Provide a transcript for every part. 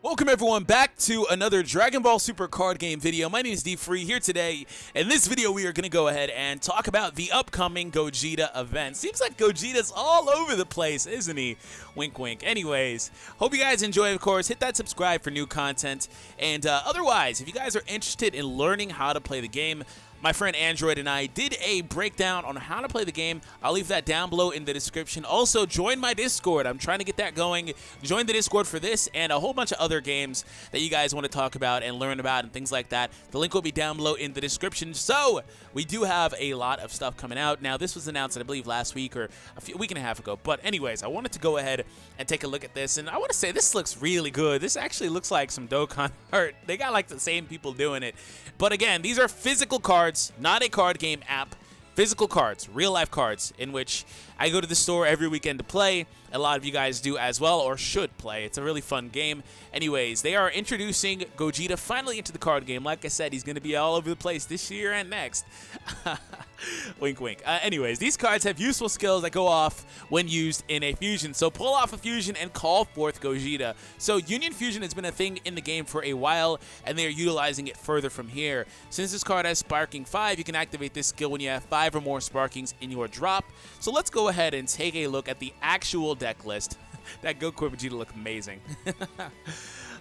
Welcome everyone back to another Dragon Ball Super card game video. My name is DFree here today. In this video we are going to go ahead and talk about the upcoming Gogeta event. Seems like Gogeta's all over the place, isn't he? Wink wink. Anyways, hope you guys enjoy, of course. Hit that subscribe for new content. And otherwise, if you guys are interested in learning how to play the game, my friend Android and I did a breakdown on how to play the game. I'll leave that down below in the description. Also, join my Discord. I'm trying to get that going. Join the Discord for this and a whole bunch of other games that you guys want to talk about and learn about and things like that. The link will be down below in the description. So, we do have a lot of stuff coming out. Now, this was announced, I believe, last week or a week and a half ago. But anyways, I wanted to go ahead and take a look at this. And I want to say this looks really good. This actually looks like some Dokkan art. They got like the same people doing it. But again, these are physical cards, not a card game app. Physical cards, real life cards, in which I go to the store every weekend to play. A lot of you guys do as well, or should play. It's a really fun game. Anyways, they are introducing Gogeta finally into the card game. Like I said, he's going to be all over the place this year and next. Wink, wink. Anyways, these cards have useful skills that go off when used in a fusion. So pull off a fusion and call forth Gogeta. So Union Fusion has been a thing in the game for a while, and they are utilizing it further from here. Since this card has Sparking 5, you can activate this skill when you have 5 or more Sparkings in your drop. So let's go ahead and take a look at the actual deck list. That Goku Vegeta look amazing.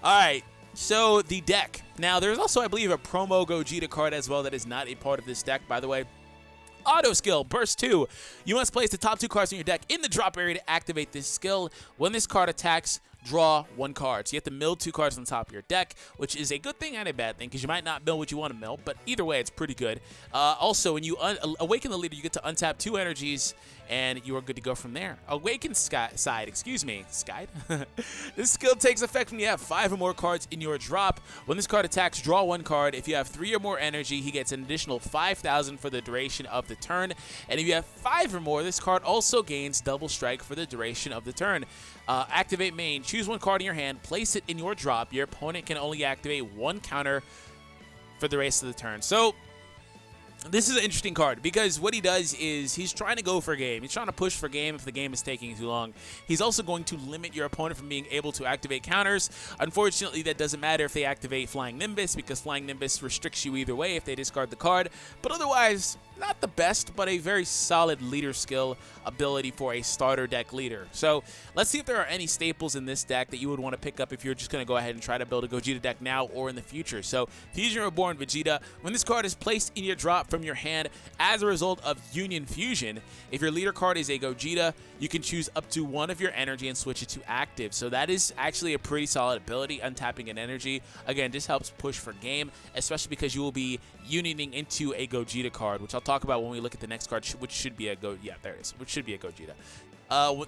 Alright, so the deck. Now, there's also, I believe, a promo Gogeta card as well that is not a part of this deck, by the way. Auto skill, Burst 2. You must place the top 2 cards in your deck in the drop area to activate this skill. When this card attacks, draw 1 card. So you have to mill 2 cards on the top of your deck, which is a good thing and a bad thing, because you might not mill what you want to mill, but either way, it's pretty good. Also, when you awaken the leader, you get to untap 2 energies, and you are good to go from there. Awaken Side. This skill takes effect when you have 5 or more cards in your drop. When this card attacks, draw 1 card. If you have 3 or more energy, he gets an additional 5,000 for the duration of the turn. And if you have 5 or more, this card also gains double strike for the duration of the turn. Activate main. Choose 1 card in your hand, place it in your drop. Your opponent can only activate 1 counter for the rest of the turn. So, this is an interesting card because what he does is he's trying to go for game. He's trying to push for game if the game is taking too long. He's also going to limit your opponent from being able to activate counters. Unfortunately, that doesn't matter if they activate Flying Nimbus, because Flying Nimbus restricts you either way if they discard the card. But otherwise, not the best, but a very solid leader skill ability for a starter deck leader. So let's see if there are any staples in this deck that you would want to pick up if you're just going to go ahead and try to build a Gogeta deck now or in the future. So Fusion Reborn Vegeta, when this card is placed in your drop from your hand as a result of Union Fusion, if your leader card is a Gogeta, you can choose up to 1 of your energy and switch it to active. So that is actually a pretty solid ability, untapping an energy. Again, this helps push for game, especially because you will be unioning into a Gogeta card, which I'll talk about when we look at the next card, which should be a which should be a Gogeta.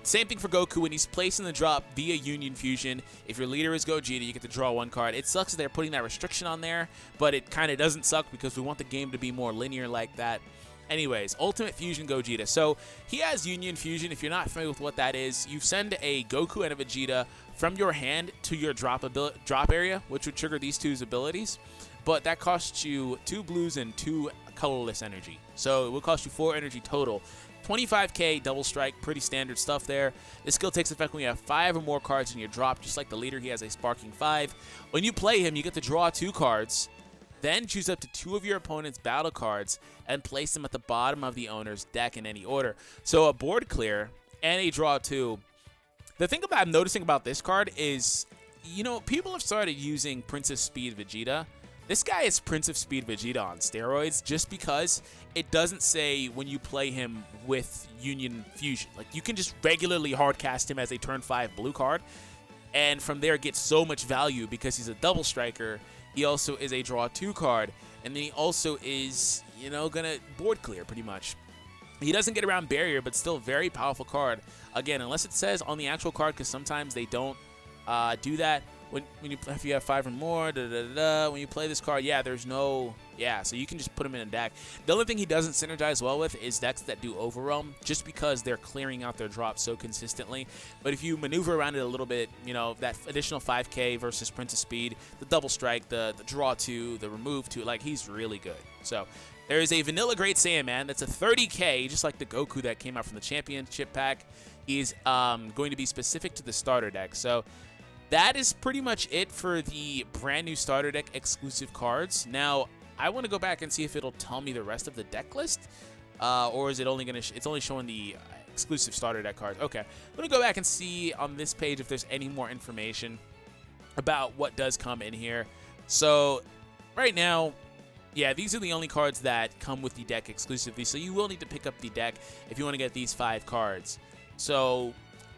Same thing for Goku. When he's placed in the drop via Union Fusion, if your leader is Gogeta, you get to draw 1 card. It sucks that they're putting that restriction on there, but it kind of doesn't suck because we want the game to be more linear like that. Anyways, Ultimate Fusion Gogeta. So he has Union Fusion. If you're not familiar with what that is, you send a Goku and a Vegeta from your hand to your drop area, which would trigger these 2's abilities. But that costs you 2 blues and 2 colorless energy. So it will cost you 4 energy total. 25k double strike, pretty standard stuff there. This skill takes effect when you have 5 or more cards in your drop, just like the leader. He has a Sparking 5. When you play him, you get to draw 2 cards, then choose up to 2 of your opponent's battle cards and place them at the bottom of the owner's deck in any order. So a board clear and a draw 2. The thing I'm noticing about this card is, you know, people have started using Prince of Speed Vegeta. This guy is Prince of Speed Vegeta on steroids, just because it doesn't say when you play him with Union Fusion. Like, you can just regularly hardcast him as a turn 5 blue card, and from there get so much value because he's a double striker. He also is a draw 2 card, and then he also is, you know, gonna board clear pretty much. He doesn't get around barrier, but still very powerful card. Again, unless it says on the actual card, because sometimes they don't do that. If you have 5 or more, when you play this card, there's no, so you can just put him in a deck. The only thing he doesn't synergize well with is decks that do Overwhelm, just because they're clearing out their drops so consistently. But if you maneuver around it a little bit, you know, that additional 5k versus Prince of Speed, the double strike, the draw 2, the remove 2, like, he's really good. So there is a Vanilla Great Saiyaman that's a 30k, just like the Goku that came out from the Championship pack. He's going to be specific to the starter deck. So that is pretty much it for the brand new starter deck exclusive cards. Now, I want to go back and see if it'll tell me the rest of the deck list, or is it only going to? It's only showing the exclusive starter deck cards. Okay, I'm gonna go back and see on this page if there's any more information about what does come in here. So, right now, yeah, these are the only cards that come with the deck exclusively. So you will need to pick up the deck if you want to get these 5 cards. So,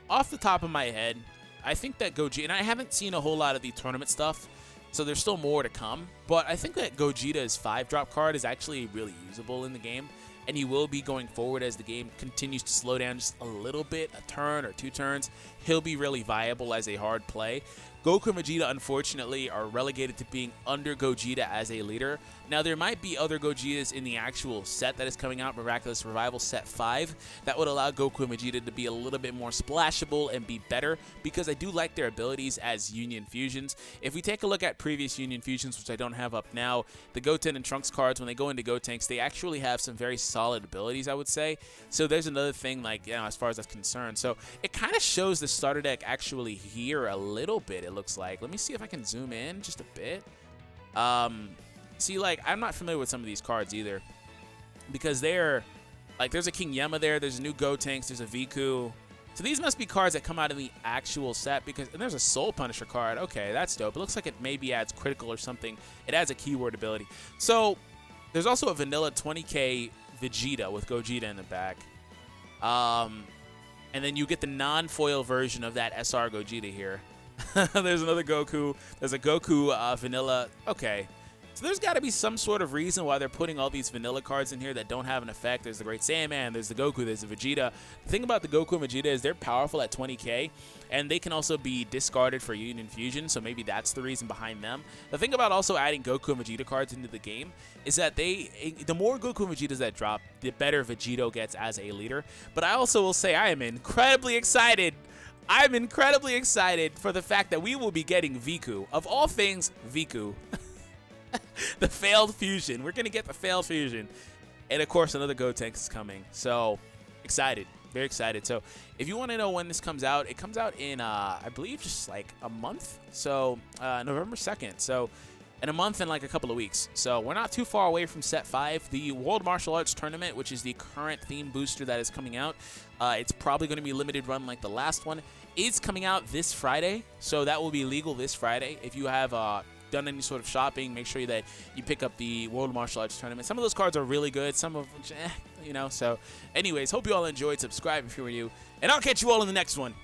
off the top of my head, I think that Gogeta, and I haven't seen a whole lot of the tournament stuff, so there's still more to come, but I think that Gogeta's 5-drop card is actually really usable in the game, and he will be going forward as the game continues to slow down just a little bit, a turn or 2 turns. He'll be really viable as a hard play. Goku and Vegeta, unfortunately, are relegated to being under Gogeta as a leader. Now, there might be other Gogetas in the actual set that is coming out, Miraculous Revival Set 5, that would allow Goku and Vegeta to be a little bit more splashable and be better, because I do like their abilities as Union Fusions. If we take a look at previous Union Fusions, which I don't have up now, the Goten and Trunks cards, when they go into Gotenks, they actually have some very solid abilities, I would say. So there's another thing, like, you know, as far as that's concerned. So it kind of shows the starter deck actually here a little bit, it looks like. Let me see if I can zoom in just a bit. See, like, I'm not familiar with some of these cards either, because they're, like, there's a King Yema there, there's a new Gotenks, there's a Viku. So these must be cards that come out in the actual set, because, and there's a Soul Punisher card. Okay, that's dope. It looks like it maybe adds critical or something. It adds a keyword ability. So there's also a vanilla 20k Vegeta with Gogeta in the back. And then you get the non-foil version of that SR Gogeta here. There's another Goku. There's a Goku vanilla. Okay. So there's got to be some sort of reason why they're putting all these vanilla cards in here that don't have an effect. There's the Great Saiyaman, there's the Goku, there's the Vegeta. The thing about the Goku and Vegeta is they're powerful at 20k, and they can also be discarded for Union Fusion, so maybe that's the reason behind them. The thing about also adding Goku and Vegeta cards into the game is that the more Goku and Vegetas that drop, the better Vegito gets as a leader. But I also will say I am incredibly excited. I'm incredibly excited for the fact that we will be getting Viku. Of all things, Viku. The failed fusion. We're going to get the failed fusion. And, of course, another Gotenks is coming. So, excited. Very excited. So, if you want to know when this comes out, it comes out in, I believe, just like a month. So, November 2nd. So, in a month and like a couple of weeks. So, we're not too far away from Set 5. The World Martial Arts Tournament, which is the current theme booster that is coming out, it's probably going to be limited run like the last one, is coming out this Friday. So, that will be legal this Friday. If you have done any sort of shopping, make sure that you pick up the World Martial Arts Tournament. Some of those cards are really good, some of which, you know. So anyways, hope you all enjoyed. Subscribe if you were new, and I'll catch you all in the next one.